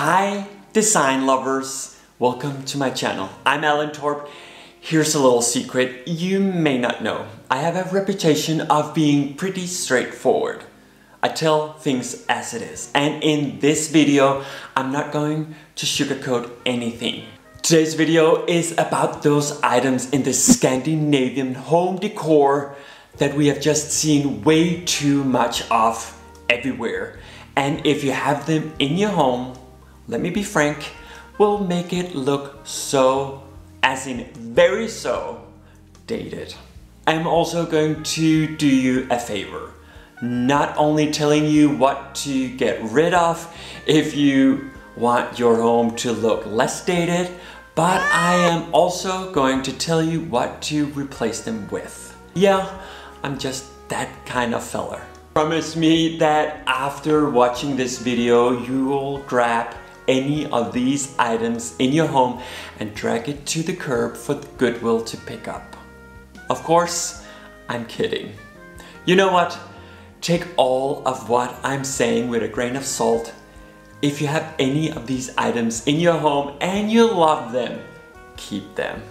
Hi design lovers, welcome to my channel. I'm Allan Torp. Here's a little secret you may not know. I have a reputation of being pretty straightforward. I tell things as it is, and in this video I'm not going to sugarcoat anything. Today's video is about those items in the Scandinavian home decor that we have just seen way too much of everywhere. And if you have them in your home, let me be frank, will make it look so, as in very so, dated. I'm also going to do you a favor. Not only telling you what to get rid of if you want your home to look less dated, but I am also going to tell you what to replace them with. Yeah, I'm just that kind of fella. Promise me that after watching this video, you will grab any of these items in your home and drag it to the curb for the Goodwill to pick up. Of course, I'm kidding. You know what? Take all of what I'm saying with a grain of salt. If you have any of these items in your home and you love them, keep them.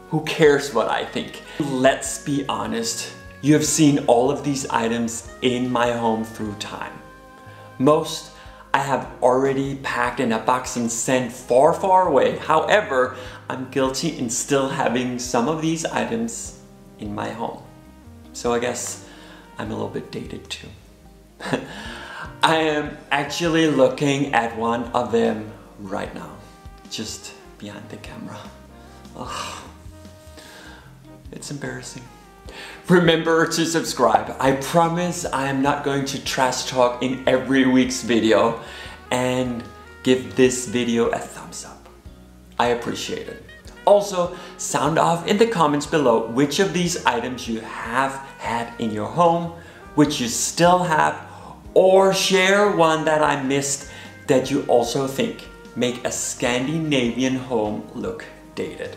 Who cares what I think? Let's be honest. You have seen all of these items in my home through time. Most I have already packed in a box and sent far, far away. However, I'm guilty in still having some of these items in my home. So I guess I'm a little bit dated too. I am actually looking at one of them right now, just behind the camera. Ugh. It's embarrassing. Remember to subscribe. I promise I am not going to trash talk in every week's video, and give this video a thumbs up. I appreciate it. Also, sound off in the comments below which of these items you have had in your home, which you still have, or share one that I missed that you also think make a Scandinavian home look dated.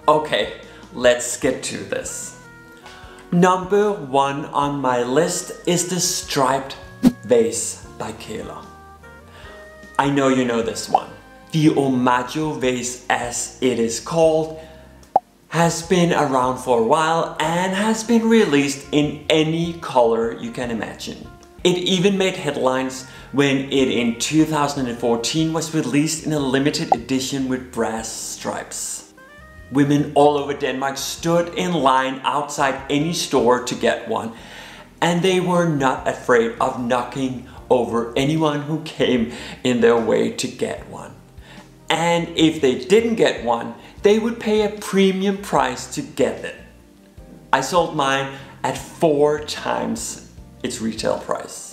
Okay, let's get to this. Number one on my list is the striped vase by KÄHLER. I know you know this one. The Omaggio vase, as it is called, has been around for a while and has been released in any color you can imagine. It even made headlines when it in 2014 was released in a limited edition with brass stripes. Women all over Denmark stood in line outside any store to get one, and they were not afraid of knocking over anyone who came in their way to get one. And if they didn't get one, they would pay a premium price to get it. I sold mine at 4 times its retail price.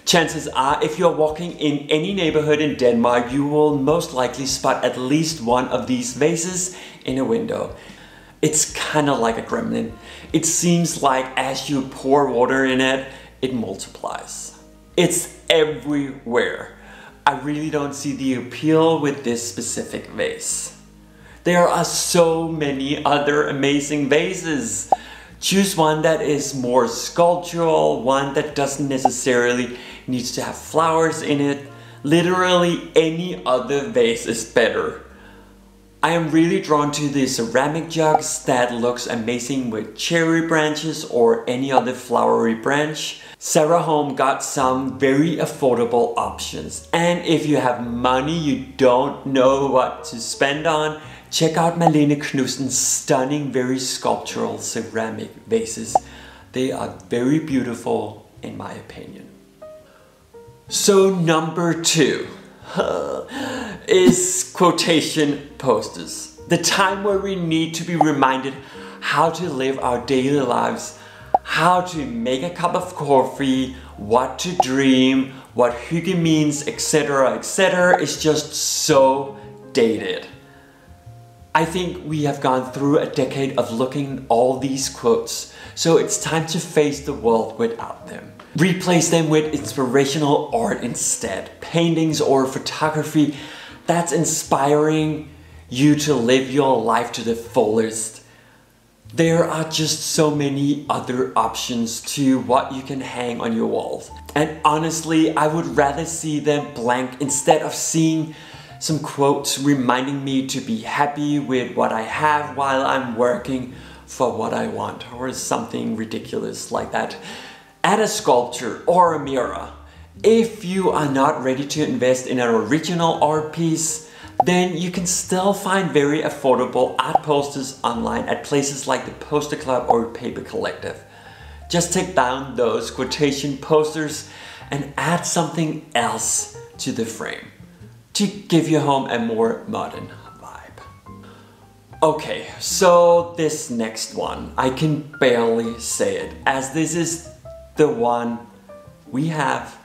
Chances are, if you're walking in any neighborhood in Denmark, you will most likely spot at least one of these vases in a window. It's kind of like a gremlin. It seems like as you pour water in it, it multiplies. It's everywhere. I really don't see the appeal with this specific vase. There are so many other amazing vases. Choose one that is more sculptural, one that doesn't necessarily need to have flowers in it. Literally any other vase is better. I am really drawn to the ceramic jugs that looks amazing with cherry branches or any other flowery branch. Sarah Home got some very affordable options. And if you have money you don't know what to spend on, check out Malene Knudsen's stunning, very sculptural ceramic vases. They are very beautiful in my opinion. So number 2 is quotation posters. The time where we need to be reminded how to live our daily lives, how to make a cup of coffee, what to dream, what hygge means, etc., etc. is just so dated. I think we have gone through a decade of looking at all these quotes, so it's time to face the world without them. Replace them with inspirational art instead, paintings or photography that's inspiring you to live your life to the fullest. There are just so many other options to what you can hang on your walls. And honestly, I would rather see them blank instead of seeing some quotes reminding me to be happy with what I have while I'm working for what I want, or something ridiculous like that. Add a sculpture or a mirror. If you are not ready to invest in an original art piece, then you can still find very affordable art posters online at places like the Poster Club or Paper Collective. Just take down those quotation posters and add something else to the frame to give your home a more modern vibe. Okay, so this next one, I can barely say it, as this is the one we have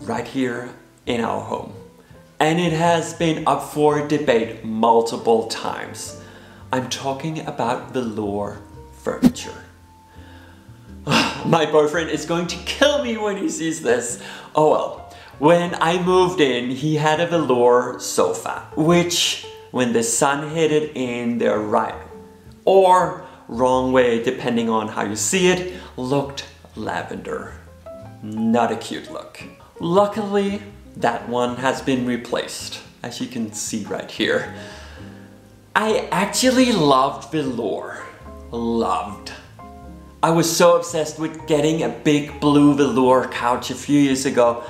right here in our home. And it has been up for debate multiple times. I'm talking about velour furniture. My boyfriend is going to kill me when he sees this. Oh well. When I moved in, he had a velour sofa, which when the sun hit it in the right or wrong way, depending on how you see it, looked lavender. Not a cute look. Luckily, that one has been replaced, as you can see right here. I actually loved velour. Loved. I was so obsessed with getting a big blue velour couch a few years ago,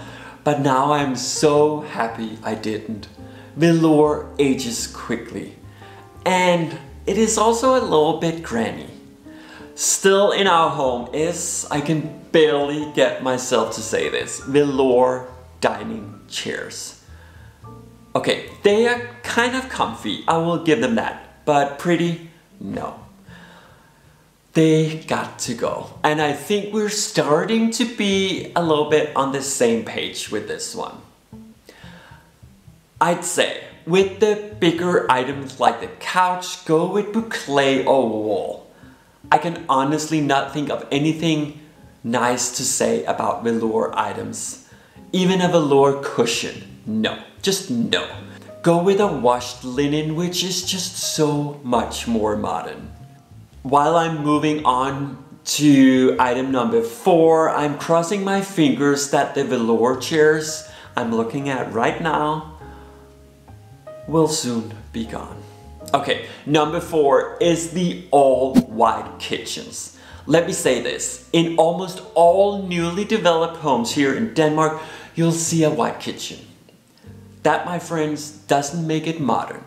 but now I'm so happy I didn't. Velour ages quickly, and it is also a little bit granny. Still in our home is, I can barely get myself to say this, velour dining chairs. Okay, they are kind of comfy, I will give them that, but pretty, no. They got to go, and I think we're starting to be a little bit on the same page with this one. I'd say with the bigger items like the couch, go with boucle or wall. I can honestly not think of anything nice to say about velour items. Even a velour cushion, no, just no. Go with a washed linen, which is just so much more modern. While I'm moving on to item number 4, I'm crossing my fingers that the velour chairs I'm looking at right now will soon be gone. Okay, number 4 is the all-white kitchens. Let me say this, in almost all newly developed homes here in Denmark, you'll see a white kitchen. That, my friends, doesn't make it modern.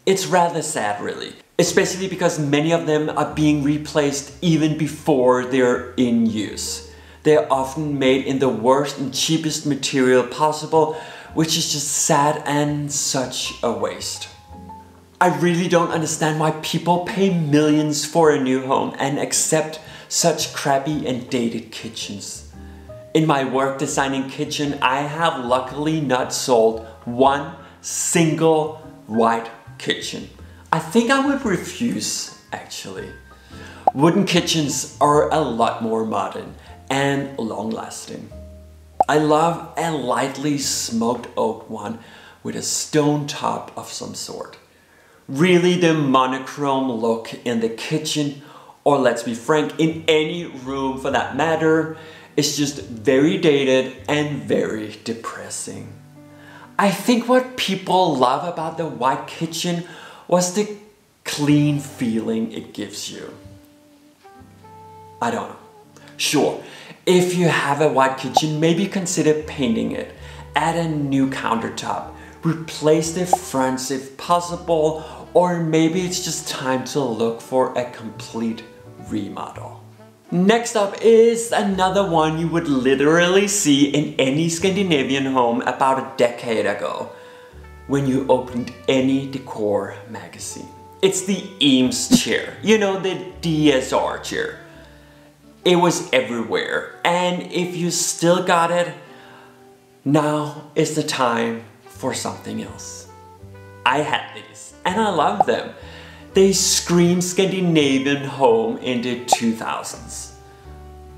It's rather sad, really, especially because many of them are being replaced even before they're in use. They're often made in the worst and cheapest material possible, which is just sad and such a waste. I really don't understand why people pay millions for a new home and accept such crappy and dated kitchens. In my work designing kitchen, I have luckily not sold one single white kitchen. I think I would refuse, actually. Wooden kitchens are a lot more modern and long-lasting. I love a lightly smoked oak one with a stone top of some sort. Really, the monochrome look in the kitchen, or let's be frank, in any room for that matter, is just very dated and very depressing. I think what people love about the white kitchen was the clean feeling it gives you. I don't know. Sure, if you have a white kitchen, maybe consider painting it. Add a new countertop. Replace the fronts if possible, or maybe it's just time to look for a complete remodel. Next up is another one you would literally see in any Scandinavian home about a decade ago when you opened any decor magazine. It's the EAMES chair, you know, the DSR chair. It was everywhere, and if you still got it, now is the time for something else. I had these, and I love them. They scream Scandinavian home in the 2000s.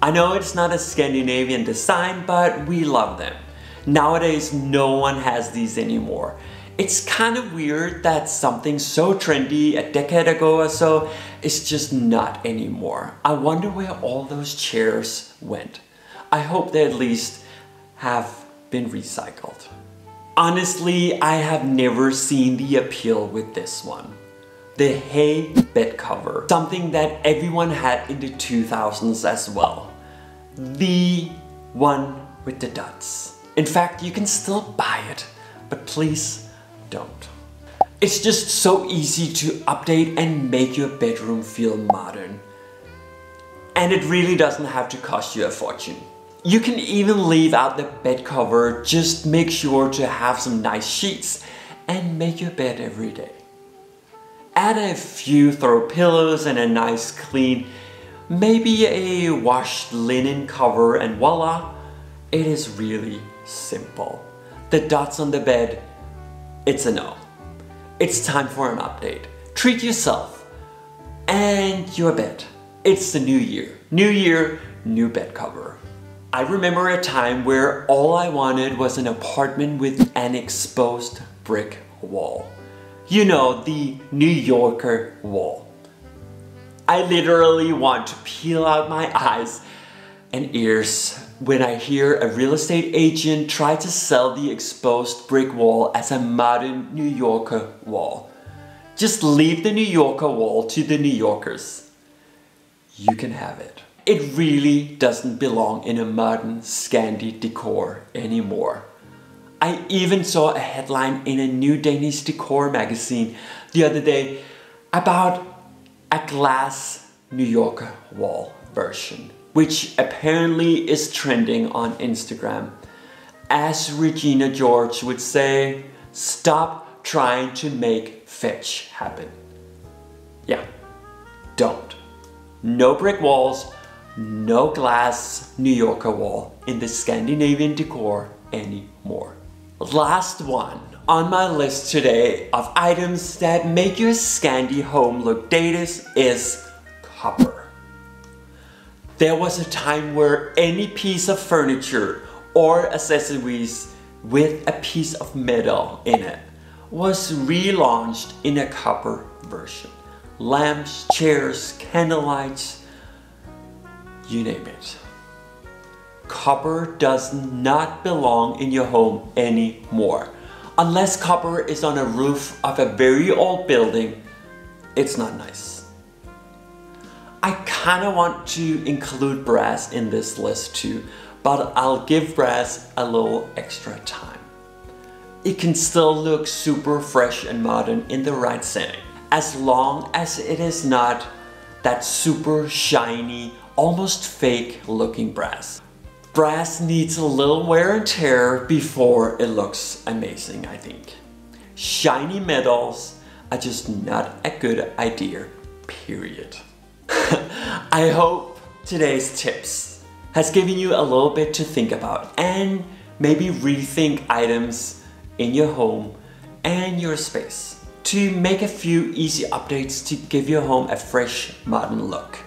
I know it's not a Scandinavian design, but we love them. Nowadays, no one has these anymore. It's kind of weird that something so trendy a decade ago or so is just not anymore. I wonder where all those chairs went. I hope they at least have been recycled. Honestly, I have never seen the appeal with this one. The hay bed cover, something that everyone had in the 2000s as well. The one with the dots. In fact, you can still buy it, but please don't. It's just so easy to update and make your bedroom feel modern. And it really doesn't have to cost you a fortune. You can even leave out the bed cover, just make sure to have some nice sheets and make your bed every day. Add a few throw pillows and a nice clean, maybe a washed linen cover, and voila, it is really simple. The dots on the bed, it's a no. It's time for an update. Treat yourself and your bed. It's the new year. New year, new bed cover. I remember a time where all I wanted was an apartment with an exposed brick wall. You know, the New Yorker wall. I literally want to peel out my eyes and ears when I hear a real estate agent try to sell the exposed brick wall as a modern New Yorker wall. Just leave the New Yorker wall to the New Yorkers. You can have it. It really doesn't belong in a modern Scandi decor anymore. I even saw a headline in a new Danish decor magazine the other day about a glass New Yorker wall version, which apparently is trending on Instagram. As Regina George would say, stop trying to make fetch happen. Yeah, don't. No brick walls, no glass New Yorker wall in the Scandinavian decor anymore. Last one on my list today of items that make your Scandi home look dated is copper. There was a time where any piece of furniture or accessories with a piece of metal in it was relaunched in a copper version. Lamps, chairs, candlelights, you name it. Copper does not belong in your home anymore. Unless copper is on a roof of a very old building, it's not nice. I kinda want to include brass in this list too, but I'll give brass a little extra time. It can still look super fresh and modern in the right setting, as long as it is not that super shiny, almost fake looking brass. Brass needs a little wear and tear before it looks amazing, I think. Shiny metals are just not a good idea, period. I hope today's tips has given you a little bit to think about and maybe rethink items in your home and your space to make a few easy updates to give your home a fresh, modern look.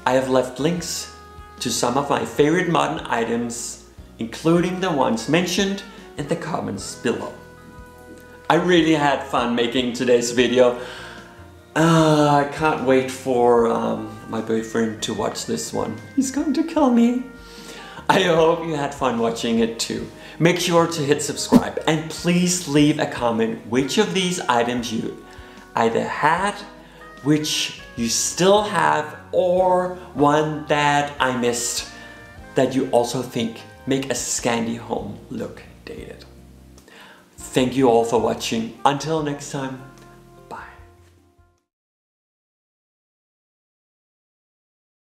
I have left links to some of my favorite modern items, including the ones mentioned in the comments below. I really had fun making today's video. I can't wait for my boyfriend to watch this one. He's going to kill me. I hope you had fun watching it too. Make sure to hit subscribe and please leave a comment which of these items you either had, which you still have, or one that I missed that you also think make a Scandi home look dated. Thank you all for watching. Until next time.